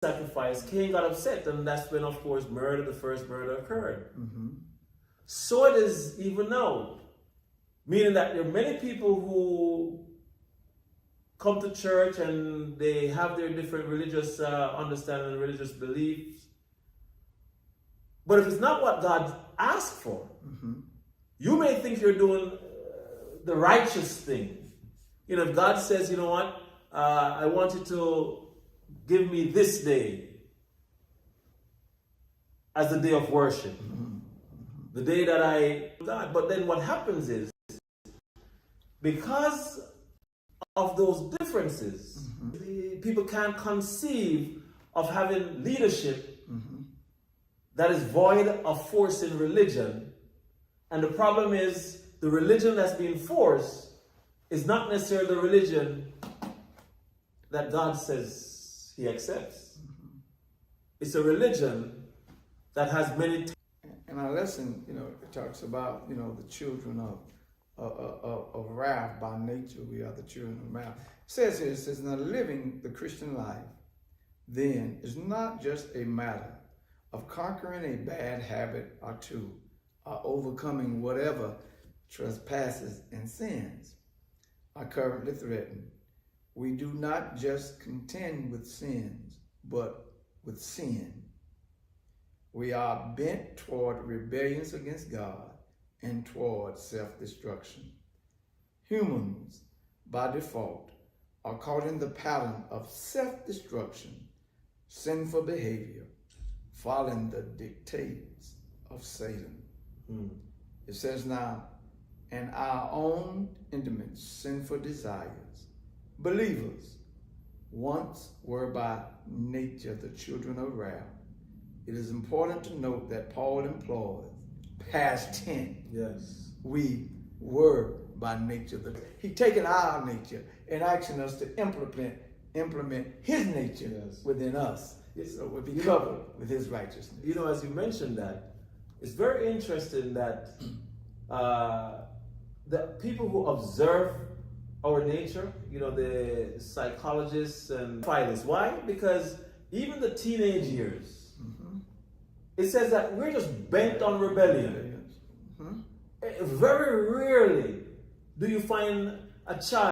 sacrifice, Cain got upset, and that's when, of course, the first murder occurred. Mm-hmm. So it is even now, meaning that there are many people who come to church and they have their different religious understanding and religious beliefs. But if it's not what God asked for, Mm-hmm. you may think you're doing the righteous thing. You know, if God says, you know what, I want you to give me this day as the day of worship, the day that I God. But then what happens is, because of those differences, people can't conceive of having leadership that is void of force in religion. And the problem is, the religion that's being forced is not necessarily the religion that God says He accepts. It's a religion that has many. And our lesson, it talks about, the children of wrath by nature. We are the children of wrath. It says, now living the Christian life, then, is not just a matter of conquering a bad habit or two, or overcoming whatever trespasses and sins are currently threatened. We do not just contend with sins, but with sin. We are bent toward rebellions against God and toward self-destruction. Humans, by default, are caught in the pattern of self-destruction, sinful behavior, following the dictates of Satan. It says now, and our own intimate sinful desires, believers once were by nature the children of wrath. It is important to note that Paul employs past tense. Yes. We were by nature. He taken our nature and asking us to implement his nature within us. So we'll be covered with his righteousness. You know, as you mentioned that, it's very interesting that the people who observe our nature, the psychologists and fighters. Why? Because even the teenage years, it says that we're just bent on rebellion. Very rarely do you find a child